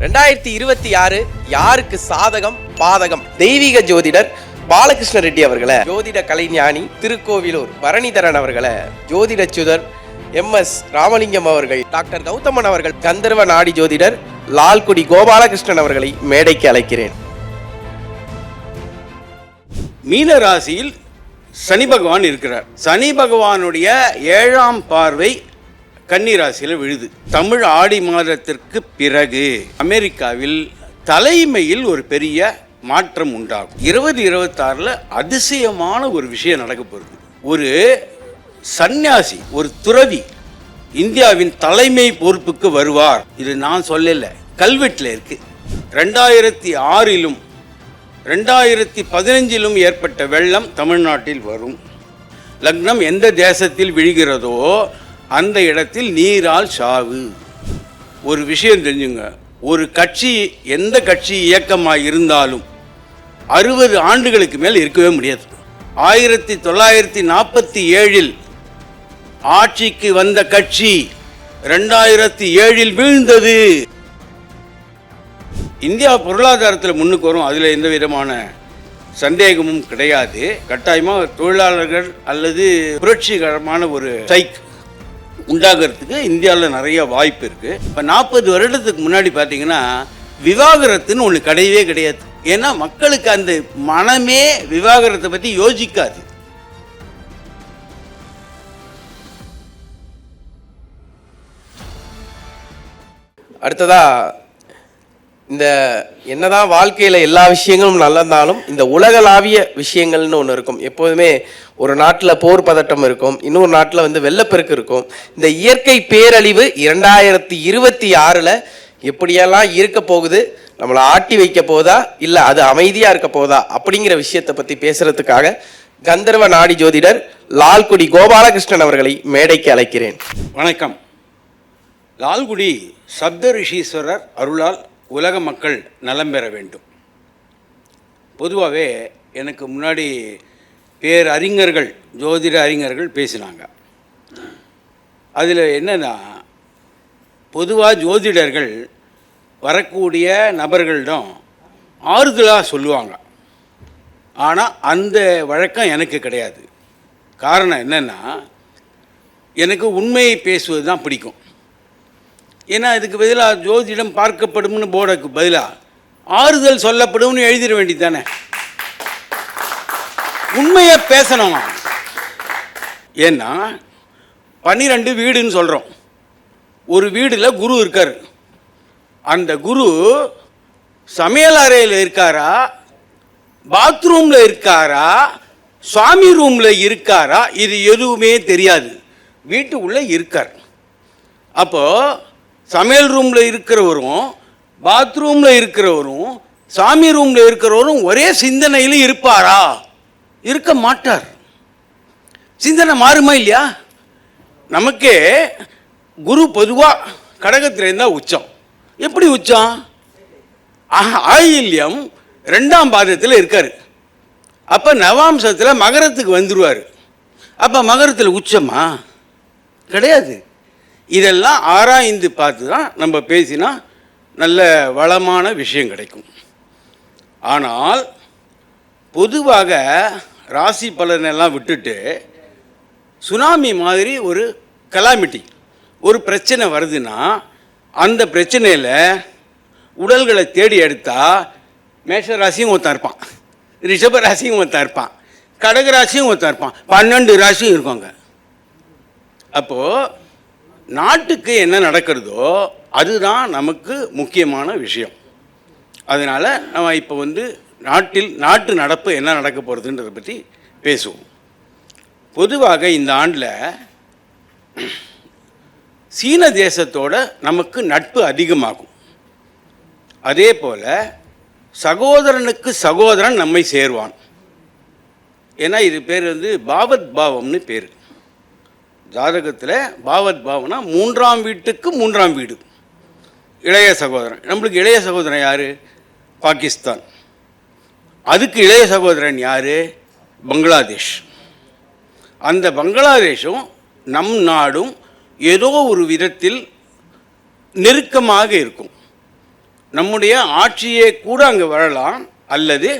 2026 யாருக்கு சாதகம் பாதகம்? தெய்வீக ஜோதிடர் பாலகிருஷ்ண ரெட்டி அவர்களை, ஜோதிட கலைஞானி திருக்கோவிலூர் பரணிதரன் அவர்களை, ஜோதிட சுதர் MS ராமலிங்கம் அவர்கள், டாக்டர் கௌதமன் அவர்கள், கந்தர்வ நாடி ஜோதிடர் லால்குடி கோபாலகிருஷ்ணன் அவர்களை மேடைக்கு அழைக்கிறேன். மீன ராசியில் சனி பகவான் இருக்கிறார். சனி பகவானுடைய 7ஆம் பார்வை கன்னி ராசியில் விழுது. தமிழ் ஆடி மாதத்திற்கு பிறகு அமெரிக்காவில் தலைமையில் ஒரு பெரிய மாற்றம் உண்டாகும். 2026 அதிசயமான ஒரு விஷயம் நடக்க போகுது. ஒரு சந்நியாசி, ஒரு துறவி இந்தியாவின் தலைமை பொறுப்புக்கு வருவார். இது நான் சொல்லல, கல்வெட்டில் இருக்கு. 2006 2015 ஏற்பட்ட வெள்ளம் தமிழ்நாட்டில் வரும். லக்னம் எந்த தேசத்தில் விழுகிறதோ அந்த இடத்தில் நீரால் சாவு. ஒரு விஷயம் தெரிஞ்சுங்க, ஒரு கட்சி எந்த கட்சி இயக்கமாக இருந்தாலும் 60 ஆண்டுகளுக்கு மேல் இருக்கவே முடியாது. 1947 ஆட்சிக்கு வந்த கட்சி 2007 வீழ்ந்தது. இந்தியா பொருளாதாரத்தில் முன்னுக்கு வரும், அதில் எந்த விதமான சந்தேகமும் கிடையாது. கட்டாயமாக தொழிலாளர்கள் அல்லது புரட்சிகரமான ஒரு ஸ்ட்ரைக் உண்டாகிறதுக்கு இந்தியாவில் நிறைய வாய்ப்பு இருக்குது. இப்போ 40 வருடத்துக்கு முன்னாடி பார்த்தீங்கன்னா விவாகரத்துன்னு ஒன்று கிடையவே கிடையாது. ஏன்னா மக்களுக்கு அந்த மனமே விவாகரத்தை பற்றி யோசிக்காது. அடுத்ததா, இந்த என்னதான் வாழ்க்கையில் எல்லா விஷயங்களும் நல்லதாலும் இந்த உலகளாவிய விஷயங்கள்னு ஒன்று இருக்கும். எப்போதுமே ஒரு நாட்டில் போர் பதட்டம் இருக்கும், இன்னொரு நாட்டில் வெள்ளப்பெருக்கு இருக்கும். இந்த இயற்கை பேரழிவு 2026 எப்படியெல்லாம் இருக்க போகுது, நம்மளை ஆட்டி வைக்க போதா இல்லை அது அமைதியாக இருக்க போதா அப்படிங்கிற விஷயத்தை பற்றி பேசுறதுக்காக கந்தர்வ நாடி ஜோதிடர் லால்குடி கோபாலகிருஷ்ணன் அவர்களை மேடைக்கு அழைக்கிறேன். வணக்கம். லால்குடி சப்த ரிஷீஸ்வரர் அருளால் உலக மக்கள் நலம் பெற வேண்டும். பொதுவாகவே எனக்கு முன்னாடி பேரறிஞர்கள், ஜோதிட அறிஞர்கள் பேசினாங்க. அதில் என்னென்னா, பொதுவாக ஜோதிடர்கள் வரக்கூடிய நபர்களிடம் ஆறுதலாக சொல்லுவாங்க. ஆனால் அந்த வழக்கம் எனக்கு கிடையாது. காரணம் என்னென்னா, எனக்கு உண்மையை பேசுவது தான் பிடிக்கும். ஏன்னா இதுக்கு பதிலாக ஜோதிடம் பார்க்கப்படும்னு போர்டுக்கு பதிலாக ஆறுதல் சொல்லப்படும்னு எழுதிட வேண்டியது தானே. உண்மையை பேசணும். ஏன்னா 12 வீடுன்னு சொல்கிறோம். ஒரு வீடில் குரு இருக்கார். அந்த குரு சமையல் அறையில் இருக்காரா, பாத்ரூமில் இருக்காரா, சுவாமி ரூமில் இருக்காரா, இது எதுவுமே தெரியாது. வீட்டுக்குள்ளே இருக்கார். அப்போது சமையல் ரூமில் இருக்கிறவரும், பாத்ரூமில் இருக்கிறவரும், சாமி ரூமில் இருக்கிறவரும் ஒரே சிந்தனையில் இருப்பாரா? இருக்க மாட்டார். சிந்தனை மாறுமா இல்லையா? நமக்கே குரு பொதுவாக கடகத்தில் இருந்தால் உச்சம். எப்படி உச்சம்? ஆயில்யம் 2ஆம் பாதத்தில் இருக்கார். அப்போ நவாம்சத்தில் மகரத்துக்கு வந்துடுவார். அப்போ மகரத்தில் உச்சமா? கிடையாது. இதெல்லாம் ஆராய்ந்து பார்த்து தான் நம்ம பேசினா நல்ல வளமான விஷயம் கிடைக்கும். ஆனால் பொதுவாக ராசி பலனெல்லாம் விட்டுட்டு சுனாமி மாதிரி ஒரு கலாமிட்டி, ஒரு பிரச்சனை வருதுன்னா அந்த பிரச்சனையில் உடல்களை தேடி எடுத்தால் மேஷ ராசியும் ஒருத்தன் இருப்பான், ரிஷப ராசியும் ஒருத்தன் இருப்பான், கடக ராசியும் ஒருத்தன் இருப்பான், 12 ராசியும் இருக்காங்க. அப்போது நாட்டுக்கு என்ன நடக்கிறதோ அதுதான் நமக்கு முக்கியமான விஷயம். அதனால் நம்ம இப்போ நாட்டு நடப்பு என்ன நடக்க போகிறதுன்றதை பற்றி பேசுவோம். பொதுவாக இந்த ஆண்டில் சீன தேசத்தோட நமக்கு நட்பு அதிகமாகும். அதே போல் சகோதரனுக்கு சகோதரன் நம்மை சேர்வான். ஏன்னா இது பேர் பாவத் பாவம்னு பேர். ஜாதகத்தில் பாவத் பாவம்னா 3ஆம் வீட்டுக்கு 3ஆம் வீடு, இளைய சகோதரன். நம்மளுக்கு இளைய சகோதரன் யார்? பாகிஸ்தான். அதுக்கு இளைய சகோதரன் யார்? பங்களாதேஷ். அந்த பங்களாதேஷும் நம் நாடும் ஏதோ ஒரு விதத்தில் நெருக்கமாக இருக்கும். நம்முடைய ஆட்சியே கூட அங்கே வரலாம், அல்லது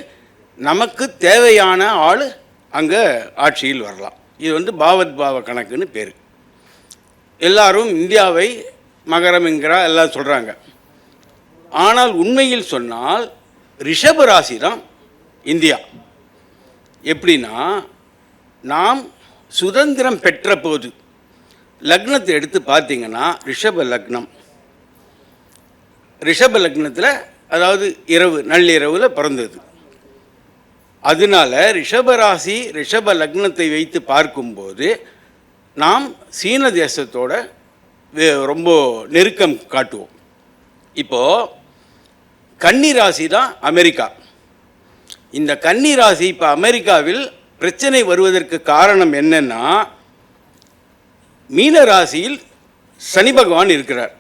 நமக்கு தேவையான ஆள் அங்கே ஆட்சியில் வரலாம். இது வந்து பாவத் பாவ கணக்குன்னு பேர். எல்லாரும் இந்தியாவை மகரம் என்கிறா எல்லாம் சொல்கிறாங்க. ஆனால் உண்மையில் சொன்னால் ரிஷப ராசி தான் இந்தியா. எப்படின்னா, நாம் சுதந்திரம் பெற்ற போது லக்னத்தை எடுத்து பார்த்தீங்கன்னா ரிஷப லக்னம். ரிஷப லக்னத்தில், அதாவது இரவு நள்ளிரவில் பிறந்தது. அதனால ரிஷபராசி ரிஷப லக்னத்தை வைத்து பார்க்கும்போது நாம் சீன தேசத்தோட ரொம்ப நெருக்கம் காட்டுவோம். இப்போது கன்னி ராசி தான் அமெரிக்கா. இந்த கன்னி ராசி இப்போ அமெரிக்காவில் பிரச்சனை வருவதற்கு காரணம் என்னன்னா, மீன ராசியில் சனி பகவான் இருக்கிறார்.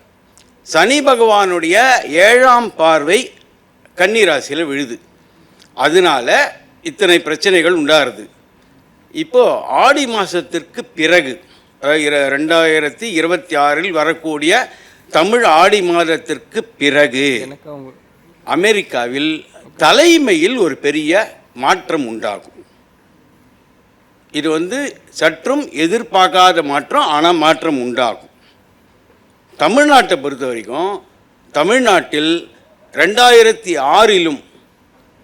சனி பகவானுடைய 7ஆம் பார்வை கன்னி ராசியில் விழுது. அதனால இத்தனை பிரச்சனைகள் உண்டாகிறது. இப்போது ஆடி மாதத்திற்கு பிறகு 2026 வரக்கூடிய தமிழ் ஆடி மாதத்திற்கு பிறகு அமெரிக்காவில் தலைமையில் ஒரு பெரிய மாற்றம் உண்டாகும். இது வந்து சற்றும் எதிர்பார்க்காத மாற்றம், ஆனால் மாற்றம் உண்டாகும். தமிழ்நாட்டை பொறுத்த வரைக்கும் தமிழ்நாட்டில் 2006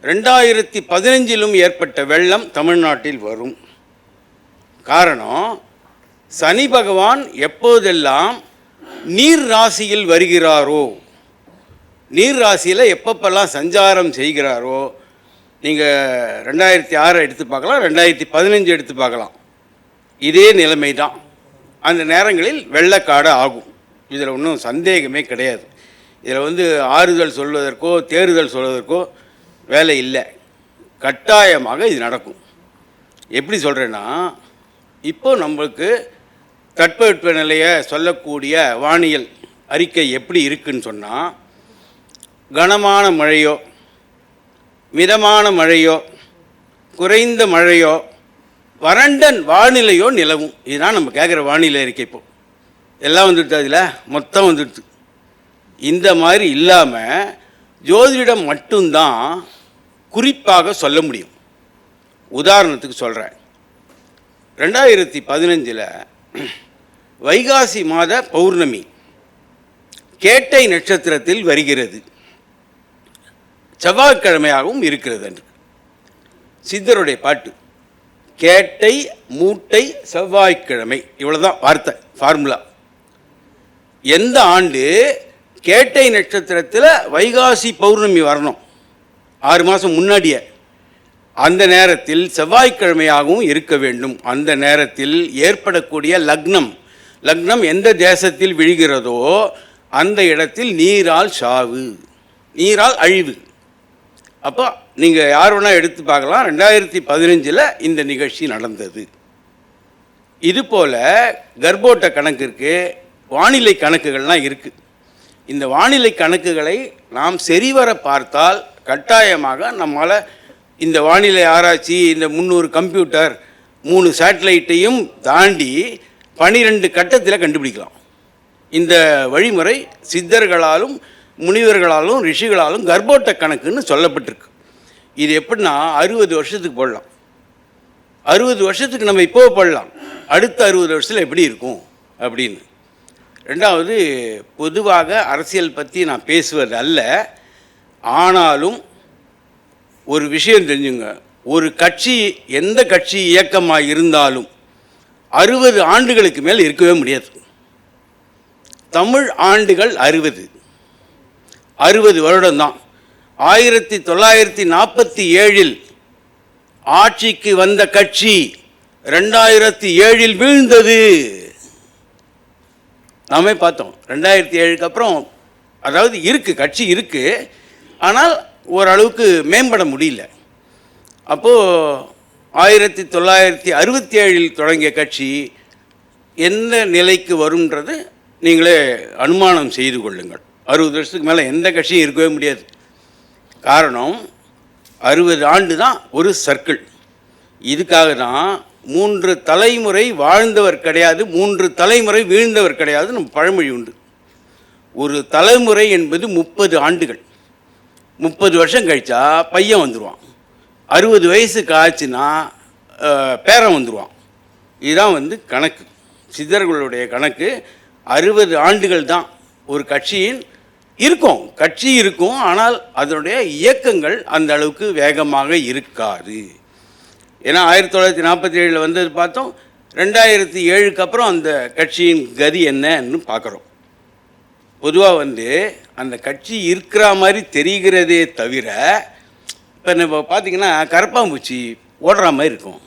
2015 ஏற்பட்ட வெள்ளம் தமிழ்நாட்டில் வரும். காரணம், சனி பகவான் எப்போதெல்லாம் நீர் ராசியில் வருகிறாரோ, நீர் ராசியில் எப்பப்பெல்லாம் சஞ்சாரம் செய்கிறாரோ, நீங்கள் 2006 எடுத்து பார்க்கலாம், 2015 எடுத்து பார்க்கலாம், இதே நிலைமை தான். அந்த நேரங்களில் வெள்ளக்காடு ஆகும். இதில் ஒன்றும் சந்தேகமே கிடையாது. இதில் வந்து ஆறுதல் சொல்வதற்கோ தேறுதல் சொல்வதற்கோ வேலை இல்லை. கட்டாயமாக இது நடக்கும். எப்படி சொல்கிறேன்னா, இப்போ நம்மளுக்கு தட்பவெப்பநிலையை சொல்லக்கூடிய வானியல் அறிக்கை எப்படி இருக்குன்னு சொன்னால், கனமான மழையோ மிதமான மழையோ குறைந்த மழையோ வறண்ட வானிலையோ நிலவும். இதுதான் நம்ம கேட்குற வானிலை அறிக்கை. இப்போ எல்லாம் வந்துடுது, அதில் மொத்தம் வந்துடுது. இந்த மாதிரி இல்லாமல் ஜோதிடம் மட்டும்தான் குறிப்பாக சொல்ல முடியும். உதாரணத்துக்கு சொல்கிறேன், 2015 வைகாசி மாத பௌர்ணமி கேட்டை நட்சத்திரத்தில் வருகிறது, செவ்வாய்க்கிழமையாகவும் இருக்கிறது என்று சித்தருடைய பாட்டு. கேட்டை மூட்டை செவ்வாய்க்கிழமை, இவ்வளோதான் வார்த்தை, ஃபார்முலா. எந்த ஆண்டு கேட்டை நட்சத்திரத்தில் வைகாசி பௌர்ணமி வரணும், 6 மாதம் முன்னாடியே, அந்த நேரத்தில் செவ்வாய்க்கிழமையாகவும் இருக்க வேண்டும். அந்த நேரத்தில் ஏற்படக்கூடிய லக்னம் எந்த தேசத்தில் விழுகிறதோ அந்த இடத்தில் நீரால் சாவு, நீரால் அழிவு. அப்போ நீங்கள் யார் வேணால் எடுத்து பார்க்கலாம். 2015 இந்த நிகழ்ச்சி நடந்தது. இதுபோல் கர்ப்போட்ட கணக்கு இருக்குது, வானிலை கணக்குகள்லாம் இருக்குது. இந்த வானிலை கணக்குகளை நாம் சரிவர பார்த்தால் கட்டாயமாக நம்மால் இந்த வானிலை ஆராய்ச்சி, இந்த 300 கம்ப்யூட்டர் 3 சேட்டலைட்டையும் தாண்டி 12 கட்டத்தில் கண்டுபிடிக்கலாம். இந்த வழிமுறை சித்தர்களாலும் முனிவர்களாலும் ரிஷிகளாலும் கர்ப்போட்ட கணக்குன்னு சொல்லப்பட்டிருக்கு. இது எப்படின்னா 60 வருஷத்துக்கு போடலாம். 60 வருஷத்துக்கு நம்ம இப்போ போடலாம், அடுத்த 60 வருஷத்தில் எப்படி இருக்கும் அப்படின்னு. ரெண்டாவது, பொதுவாக அரசியல் பற்றி நான் பேசுவது அல்ல, ஆனாலும் ஒரு விஷயம் தெரிஞ்சுங்க, ஒரு கட்சி எந்த கட்சி இயக்கமாக இருந்தாலும் 60 ஆண்டுகளுக்கு மேல் இருக்கவே முடியாது. தமிழ் ஆண்டுகள் 60 வருடம்தான். 1947 ஆட்சிக்கு வந்த கட்சி 2007 வீழ்ந்தது. நாமே பார்த்தோம். 2007 அப்புறம், அதாவது இருக்குது, கட்சி இருக்குது, ஆனால் ஓரளவுக்கு மேம்பட முடியல. அப்போது 1967 தொடங்கிய கட்சி எந்த நிலைக்கு வரும்ன்றது நீங்களே அனுமானம் செய்து கொள்ளுங்கள். 60 வருஷத்துக்கு மேலே எந்த கட்சியும் இருக்கவே முடியாது. காரணம், 60 ஆண்டு தான் ஒரு சர்க்கிள். இதுக்காக தான் 3 தலைமுறை வாழ்ந்தவர் கிடையாது, 3 தலைமுறை வீழ்ந்தவர் கிடையாது நம்ம பழமொழி உண்டு. ஒரு தலைமுறை என்பது 30 ஆண்டுகள். 30 வருஷம் கழிச்சா பையன் வந்துடுவான், 60 வயசு காய்ச்சுன்னா பேரன் வந்துடுவான். இதுதான் வந்து கணக்கு, சித்தர்களுடைய கணக்கு. 60 ஆண்டுகள் தான் ஒரு கட்சியின் இருக்கும், கட்சி இருக்கும், ஆனால் அதனுடைய இயக்கங்கள் அந்த அளவுக்கு வேகமாக இருக்காது. ஏன்னா 1947 வந்தது பார்த்தோம், 2007க்கு அப்புறம் அந்த கட்சியின் கதி என்னன்னு பார்க்குறோம். பொதுவாக வந்து அந்த கட்சி இருக்கிற மாதிரி தெரிகிறதே தவிர, இப்போ நம்ம பார்த்திங்கன்னா கரப்பாம்பூச்சி ஓடுற மாதிரி இருக்கும்,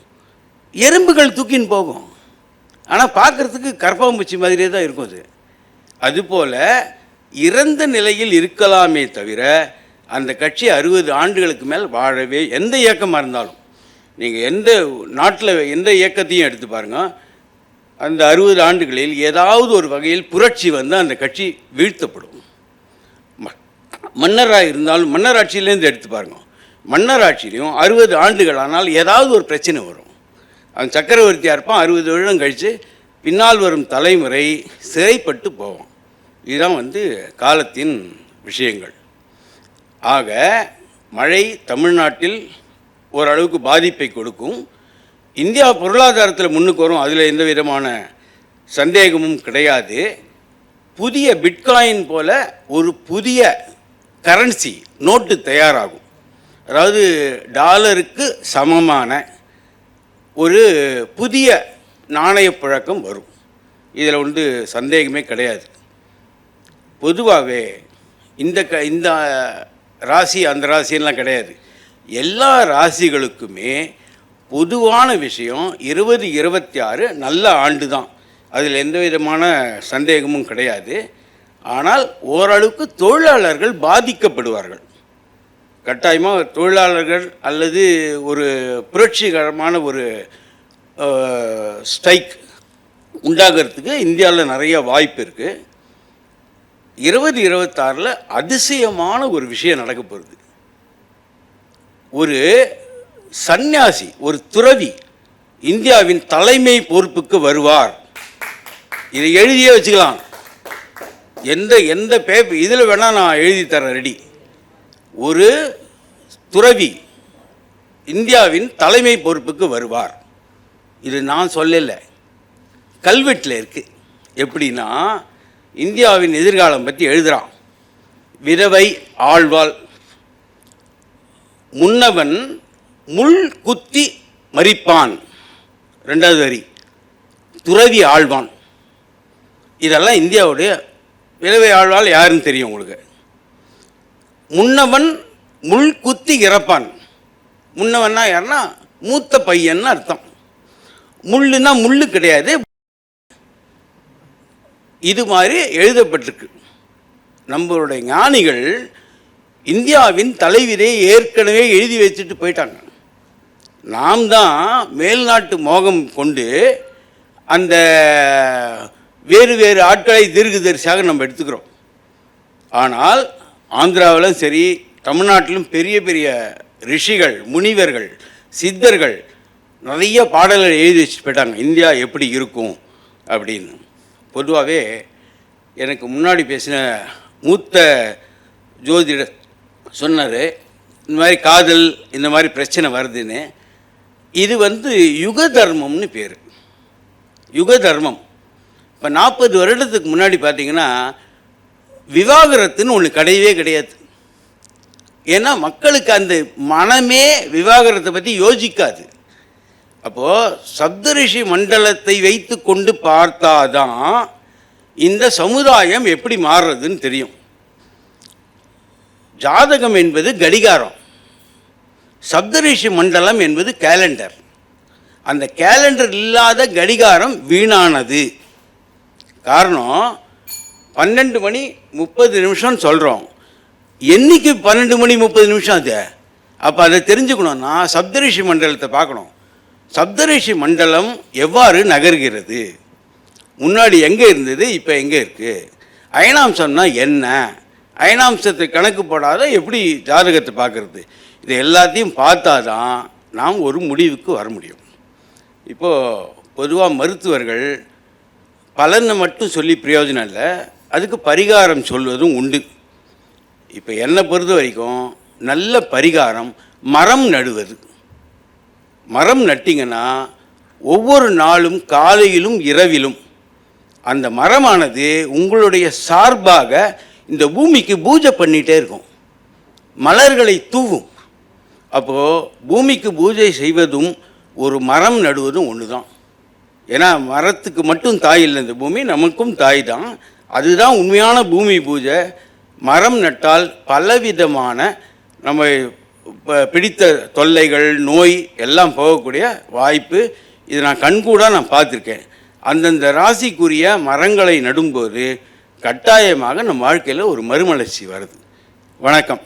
எறும்புகள் தூக்கின்னு போகும், ஆனால் பார்க்குறதுக்கு கரப்பாம்பூச்சி மாதிரியே தான் இருக்கும் அது. அதுபோல் இறந்த நிலையில் இருக்கலாமே தவிர அந்த கட்சி 60 ஆண்டுகளுக்கு மேல் வாழவே, எந்த இயக்கமாக இருந்தாலும் நீங்கள் எந்த நாட்டில் எந்த இயக்கத்தையும் எடுத்து பாருங்கள், அந்த 60 ஆண்டுகளில் ஏதாவது ஒரு வகையில் புரட்சி வந்து அந்த கட்சி வீழ்த்தப்படும். மன்னராக இருந்தாலும் மன்னராட்சியிலேருந்து எடுத்து பாருங்கள், மன்னராட்சியிலையும் 60 ஆண்டுகள் ஆனால் ஏதாவது ஒரு பிரச்சனை வரும். அவன் சக்கரவர்த்தியாக இருப்பான், 60 வருடம் கழித்து பின்னால் வரும் தலைமுறை சிறைப்பட்டு போவான். இதுதான் வந்து காலத்தின் விஷயங்கள். ஆக மழை தமிழ்நாட்டில் ஓரளவுக்கு பாதிப்பை கொடுக்கும். இந்தியா பொருளாதாரத்தில் முன்னுக்கு வரும், அதில் எந்த விதமான சந்தேகமும் கிடையாது. புதிய பிட்காயின் போல ஒரு புதிய கரன்சி நோட்டு தயாராகும், அதாவது டாலருக்கு சமமான ஒரு புதிய நாணய புழக்கம் வரும். இதில் வந்து சந்தேகமே கிடையாது. பொதுவாகவே இந்த ராசி அந்த ராசியெல்லாம் கிடையாது, எல்லா ராசிகளுக்குமே பொதுவான விஷயம் 2026 நல்ல ஆண்டு தான், அதில் எந்த விதமான சந்தேகமும் கிடையாது. ஆனால் ஓரளவுக்கு தொழிலாளர்கள் பாதிக்கப்படுவார்கள். கட்டாயமாக தொழிலாளர்கள் அல்லது ஒரு புரட்சிகரமான ஒரு ஸ்ட்ரைக் உண்டாகிறதுக்கு இந்தியாவில் நிறைய வாய்ப்பு இருக்குது. 2026 அதிசயமான ஒரு விஷயம் நடக்க போகுது. ஒரு சந்நியாசி, ஒரு துறவி இந்தியாவின் தலைமை பொறுப்புக்கு வருவார். இதை எழுதியே வச்சுக்கலாம், எந்த பேப்பர் இதில் வேணால் நான் எழுதி தரேன், ரெடி. ஒரு துறவி இந்தியாவின் தலைமை பொறுப்புக்கு வருவார். இது நான் சொல்லலை, கல்வெட்டில் இருக்குது. எப்படின்னா, இந்தியாவின் எதிர்காலம் பற்றி எழுதுகிறான். விதவை ஆழ்வாள், முன்னவன் முள் குத்தி மரிப்பான், 2வது வரி துறவி ஆழ்வான். இதெல்லாம் இந்தியாவுடைய விதவை ஆழ்வாள் யாருன்னு தெரியும் உங்களுக்கு. முன்னவன் முள் குத்தி இறப்பான், முன்னவன்னா யாருன்னா மூத்த பையன்னு அர்த்தம். முள்ளுன்னா முள்ளு கிடையாது, இது மாதிரி எழுதப்பட்டிருக்கு. நம்மளுடைய ஞானிகள் இந்தியாவின் தலைவிரை ஏற்கனவே எழுதி வச்சுட்டு போயிட்டாங்க. நாம் தான் மேல்நாட்டு மோகம் கொண்டு அந்த வேறு வேறு ஆட்களை தீர்க்கதரிசியாக நம்ம எடுத்துக்கிறோம். ஆனால் ஆந்திராவிலும் சரி, தமிழ்நாட்டிலும் பெரிய பெரிய ரிஷிகள், முனிவர்கள், சித்தர்கள் நிறைய பாடல்கள் எழுதி வச்சுட்டு போயிட்டாங்க, இந்தியா எப்படி இருக்கும் அப்படின்னு. பொதுவாகவே எனக்கு முன்னாடி பேசின மூத்த ஜோதிடர் சொன்னார், இந்த மாதிரி காதல் இந்த மாதிரி பிரச்சனை வருதுன்னு. இது வந்து யுக தர்மம்னு பேர், யுக தர்மம். இப்போ 40 வருடத்துக்கு முன்னாடி பார்த்திங்கன்னா விவாகரத்துன்னு ஒன்று கிடையவே கிடையாது. ஏன்னா மக்களுக்கு அந்த மனமே விவாகரத்தை பற்றி யோசிக்காது. அப்போது சப்தரிஷி மண்டலத்தை வைத்து கொண்டு பார்த்தாதான் இந்த சமுதாயம் எப்படி மாறுறதுன்னு தெரியும். ஜாதகம் என்பது கடிகாரம், சப்தரிஷி மண்டலம் என்பது கேலண்டர். அந்த கேலண்டர் இல்லாத கடிகாரம் வீணானது. காரணம், 12:30 சொல்கிறோம், என்னைக்கு 12:30 அது? அப்போ அதை தெரிஞ்சுக்கணுன்னா சப்தரிஷி மண்டலத்தை பார்க்கணும். சப்தரிஷி மண்டலம் எவ்வாறு நகர்கிறது, முன்னாடி எங்கே இருந்தது, இப்போ எங்கே இருக்குது, அயனாம்சம்னா என்ன, அயனாம்சத்தை கணக்கு போடாத எப்படி ஜாதகத்தை பார்க்குறது, இது எல்லாத்தையும் பார்த்தா தான் நாம் ஒரு முடிவுக்கு வர முடியும். இப்போது பொதுவாக மருத்துவர்கள் பலனை மட்டும் சொல்லி பிரயோஜனம் இல்லை, அதுக்கு பரிகாரம் சொல்வதும் உண்டு. இப்போ என்னை பொறுத்த வரைக்கும் நல்ல பரிகாரம் மரம் நடுவது. மரம் நட்டிங்கன்னா ஒவ்வொரு நாளும் காலையிலும் இரவிலும் அந்த மரமானது உங்களுடைய சார்பாக இந்த பூமிக்கு பூஜை பண்ணிகிட்டே இருக்கும், மலர்களை தூவும். அப்போது பூமிக்கு பூஜை செய்வதும் ஒரு மரம் நடுவதும் ஒன்று தான். ஏன்னா மரத்துக்கு மட்டும் தாய் இல்லை, இந்த பூமி நமக்கும் தாய் தான். அதுதான் உண்மையான பூமி பூஜை. மரம் நட்டால் பலவிதமான நம்ம பிடித்த தொல்லைகள், நோய் எல்லாம் போகக்கூடிய வாய்ப்பு. இதை நான் கண்கூடாக நான் பார்த்துருக்கேன். அந்தந்த ராசிக்குரிய மரங்களை நடும்போது கட்டாயமாக நம் வாழ்க்கையில் ஒரு மறுமலர்ச்சி வருது. வணக்கம்.